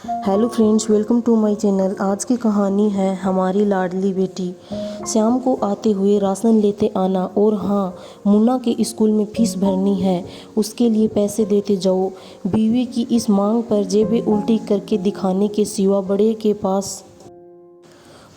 Hello friends, welcome to my channel. आज की कहानी है हमारी लाडली बेटी। शाम को आते हुए राशन लेते आना और हाँ, मुन्ना के स्कूल में फीस भरनी है, उसके लिए पैसे देते जाओ। बीवी की इस मांग पर जेबें उल्टी करके दिखाने के सिवा बड़े के पास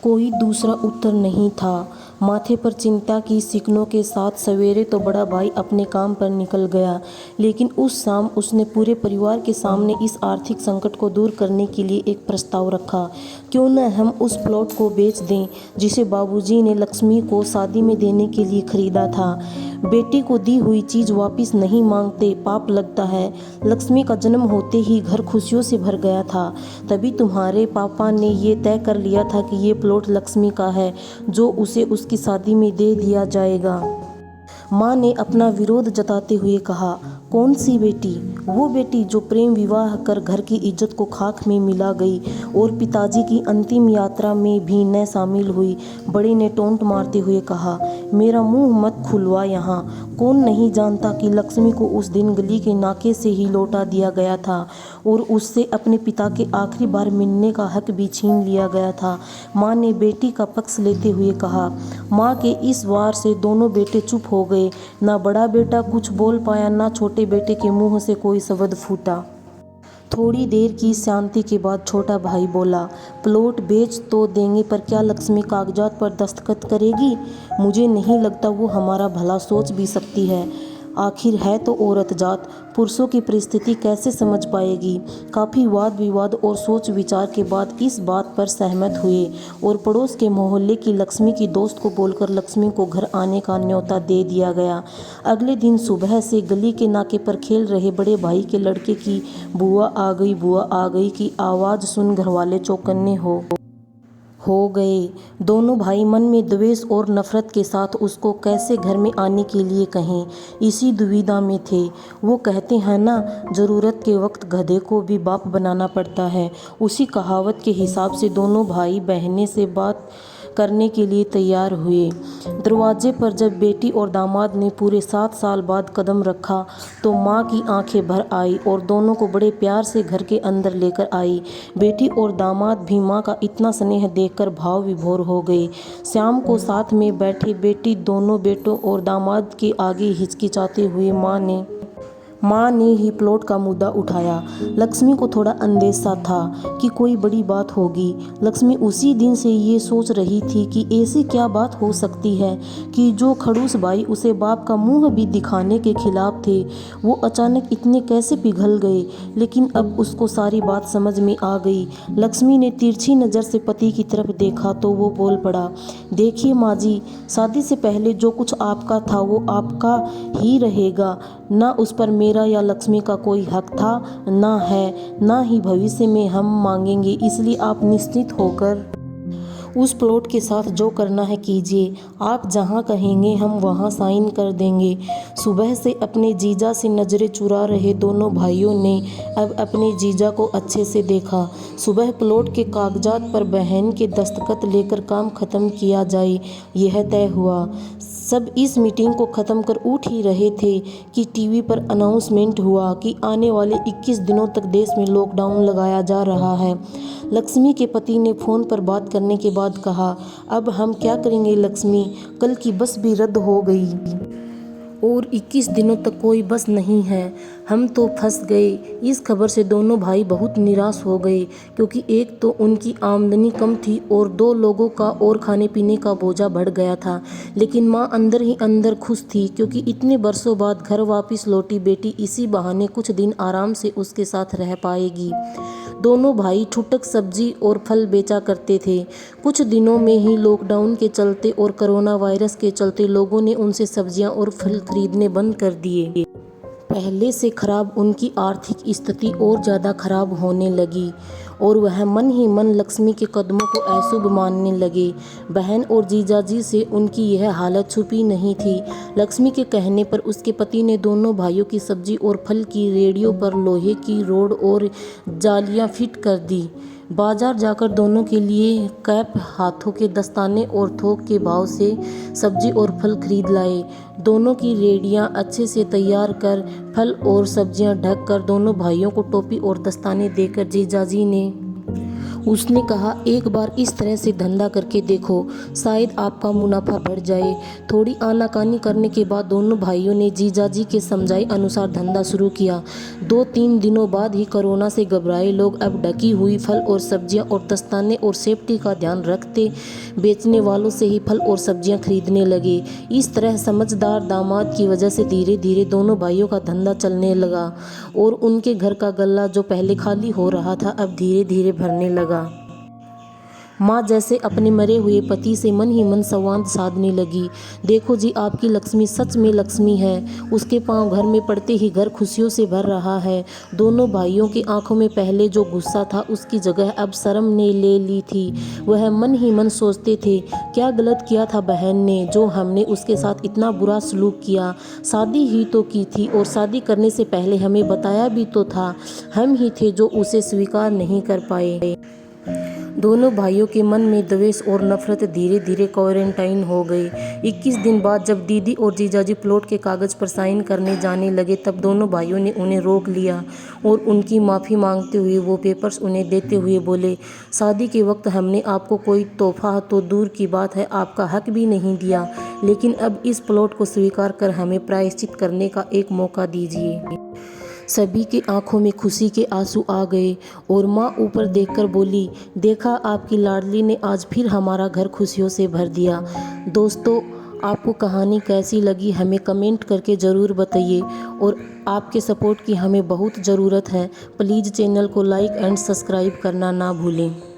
कोई दूसरा उत्तर नहीं था। माथे पर चिंता की शिकनों के साथ सवेरे तो बड़ा भाई अपने काम पर निकल गया, लेकिन उस शाम उसने पूरे परिवार के सामने इस आर्थिक संकट को दूर करने के लिए एक प्रस्ताव रखा। क्यों न हम उस प्लॉट को बेच दें जिसे बाबूजी ने लक्ष्मी को शादी में देने के लिए खरीदा था। बेटी को दी हुई चीज़ वापस नहीं मांगते, पाप लगता है। लक्ष्मी का जन्म होते ही घर खुशियों से भर गया था। तभी तुम्हारे पापा ने ये तय कर लिया था कि ये प्लॉट लक्ष्मी का है, जो उसे उसकी शादी में दे दिया जाएगा। माँ ने अपना विरोध जताते हुए कहा, कौन सी बेटी? वो बेटी जो प्रेम विवाह कर घर की इज्जत को खाक में मिला गई और पिताजी की अंतिम यात्रा में भी न शामिल हुई। बड़े ने टोंट मारते हुए कहा, मेरा मुंह मत खुलवा यहाँ। कौन नहीं जानता कि लक्ष्मी को उस दिन गली के नाके से ही लौटा दिया गया था और उससे अपने पिता के आखिरी बार मिलने का हक भी छीन लिया गया था। माँ ने बेटी का पक्ष लेते हुए कहा। माँ के इस वार से दोनों बेटे चुप हो गए। ना बड़ा बेटा कुछ बोल पाया, ना छोटे बेटे के मुंह से कोई शब्द फूटा। थोड़ी देर की शांति के बाद छोटा भाई बोला, प्लॉट बेच तो देंगे, पर क्या लक्ष्मी कागजात पर दस्तखत करेगी? मुझे नहीं लगता वो हमारा भला सोच भी सकती है। आखिर है तो औरत जात, पुरुषों की परिस्थिति कैसे समझ पाएगी? काफ़ी वाद विवाद और सोच विचार के बाद इस बात पर सहमत हुए और पड़ोस के मोहल्ले की लक्ष्मी की दोस्त को बोलकर लक्ष्मी को घर आने का न्योता दे दिया गया। अगले दिन सुबह से गली के नाके पर खेल रहे बड़े भाई के लड़के की बुआ आ गई की आवाज़ सुन घरवाले चौकन्ने हो गए। दोनों भाई मन में द्वेष और नफरत के साथ उसको कैसे घर में आने के लिए कहें, इसी दुविधा में थे। वो कहते हैं ना, ज़रूरत के वक्त गधे को भी बाप बनाना पड़ता है। उसी कहावत के हिसाब से दोनों भाई बहनें से बात करने के लिए तैयार हुए। दरवाजे पर जब बेटी और दामाद ने पूरे 7 साल बाद कदम रखा तो माँ की आंखें भर आई और दोनों को बड़े प्यार से घर के अंदर लेकर आई। बेटी और दामाद भी माँ का इतना स्नेह देखकर भाव विभोर हो गए। शाम को साथ में बैठी बेटी दोनों बेटों और दामाद के आगे हिचकिचाते हुए माँ ने ही प्लॉट का मुद्दा उठाया। लक्ष्मी को थोड़ा अंदेशा था कि कोई बड़ी बात होगी। लक्ष्मी उसी दिन से ये सोच रही थी कि ऐसी क्या बात हो सकती है कि जो खड़ूस भाई उसे बाप का मुंह भी दिखाने के खिलाफ थे, वो अचानक इतने कैसे पिघल गए। लेकिन अब उसको सारी बात समझ में आ गई। लक्ष्मी ने तिरछी नज़र से पति की तरफ देखा तो वो बोल पड़ा, देखिए माँ जी, शादी से पहले जो कुछ आपका था वो आपका ही रहेगा। ना उस पर मेरा या लक्ष्मी का कोई हक था, ना है, ना ही भविष्य में हम मांगेंगे। इसलिए आप निश्चित होकर उस प्लॉट के साथ जो करना है कीजिए। आप जहां कहेंगे हम वहां साइन कर देंगे। सुबह से अपने जीजा से नज़रें चुरा रहे दोनों भाइयों ने अब अपने जीजा को अच्छे से देखा। सुबह प्लॉट के कागजात पर बहन के दस्तखत लेकर काम खत्म किया जाए, यह तय हुआ। सब इस मीटिंग को ख़त्म कर उठ ही रहे थे कि टीवी पर अनाउंसमेंट हुआ कि आने वाले 21 दिनों तक देश में लॉकडाउन लगाया जा रहा है। लक्ष्मी के पति ने फ़ोन पर बात करने के बाद कहा, अब हम क्या करेंगे लक्ष्मी, कल की बस भी रद्द हो गई और 21 दिनों तक कोई बस नहीं है। हम तो फंस गए। इस खबर से दोनों भाई बहुत निराश हो गए, क्योंकि एक तो उनकी आमदनी कम थी और 2 लोगों का और खाने पीने का बोझा बढ़ गया था। लेकिन माँ अंदर ही अंदर खुश थी, क्योंकि इतने बरसों बाद घर वापस लौटी बेटी इसी बहाने कुछ दिन आराम से उसके साथ रह पाएगी। दोनों भाई छुटक सब्जी और फल बेचा करते थे। कुछ दिनों में ही लॉकडाउन के चलते और कोरोना वायरस के चलते लोगों ने उनसे सब्जियां और फल खरीदने बंद कर दिए। पहले से खराब उनकी आर्थिक स्थिति और ज़्यादा खराब होने लगी और वह मन ही मन लक्ष्मी के कदमों को अशुभ मानने लगे। बहन और जीजाजी से उनकी यह हालत छुपी नहीं थी। लक्ष्मी के कहने पर उसके पति ने दोनों भाइयों की सब्जी और फल की रेडियो पर लोहे की रोड और जालियां फिट कर दी। बाजार जाकर दोनों के लिए कैप, हाथों के दस्ताने और थोक के भाव से सब्जी और फल खरीद लाए। दोनों की रेडियां अच्छे से तैयार कर, फल और सब्जियां ढक कर दोनों भाइयों को टोपी और दस्ताने देकर जीजाजी ने उसने कहा, एक बार इस तरह से धंधा करके देखो, शायद आपका मुनाफा बढ़ जाए। थोड़ी आनाकानी करने के बाद दोनों भाइयों ने जीजाजी के समझाए अनुसार धंधा शुरू किया। 2-3 दिनों बाद ही कोरोना से घबराए लोग अब ढकी हुई फल और सब्जियां और दस्ताने और सेफ्टी का ध्यान रखते बेचने वालों से ही फल और सब्जियां खरीदने लगे। इस तरह समझदार दामाद की वजह से धीरे धीरे दोनों भाइयों का धंधा चलने लगा और उनके घर का गल्ला जो पहले खाली हो रहा था अब धीरे धीरे भरने लगा। माँ जैसे अपने मरे हुए पति से मन ही मन संवाद साधने लगी। देखो जी, आपकी लक्ष्मी सच में लक्ष्मी है। उसके पांव घर में पड़ते ही घर खुशियों से भर रहा है। दोनों भाइयों की आंखों में पहले जो गुस्सा था उसकी जगह अब शर्म ने ले ली थी। वह मन ही मन सोचते थे, क्या गलत किया था बहन ने जो हमने उसके साथ इतना बुरा सलूक किया। शादी ही तो की थी और शादी करने से पहले हमें बताया भी तो था। हम ही थे जो उसे स्वीकार नहीं कर पाए। दोनों भाइयों के मन में द्वेष और नफरत धीरे धीरे क्वारंटाइन हो गई। 21 दिन बाद जब दीदी और जीजाजी प्लॉट के कागज़ पर साइन करने जाने लगे तब दोनों भाइयों ने उन्हें रोक लिया और उनकी माफ़ी मांगते हुए वो पेपर्स उन्हें देते हुए बोले, शादी के वक्त हमने आपको कोई तोहफा तो दूर की बात है आपका हक भी नहीं दिया, लेकिन अब इस प्लॉट को स्वीकार कर हमें प्रायश्चित करने का एक मौका दीजिए। सभी की आंखों में खुशी के आंसू आ गए और माँ ऊपर देखकर बोली, देखा आपकी लाडली ने आज फिर हमारा घर खुशियों से भर दिया। दोस्तों, आपको कहानी कैसी लगी हमें कमेंट करके ज़रूर बताइए और आपके सपोर्ट की हमें बहुत ज़रूरत है। प्लीज़ चैनल को लाइक एंड सब्सक्राइब करना ना भूलें।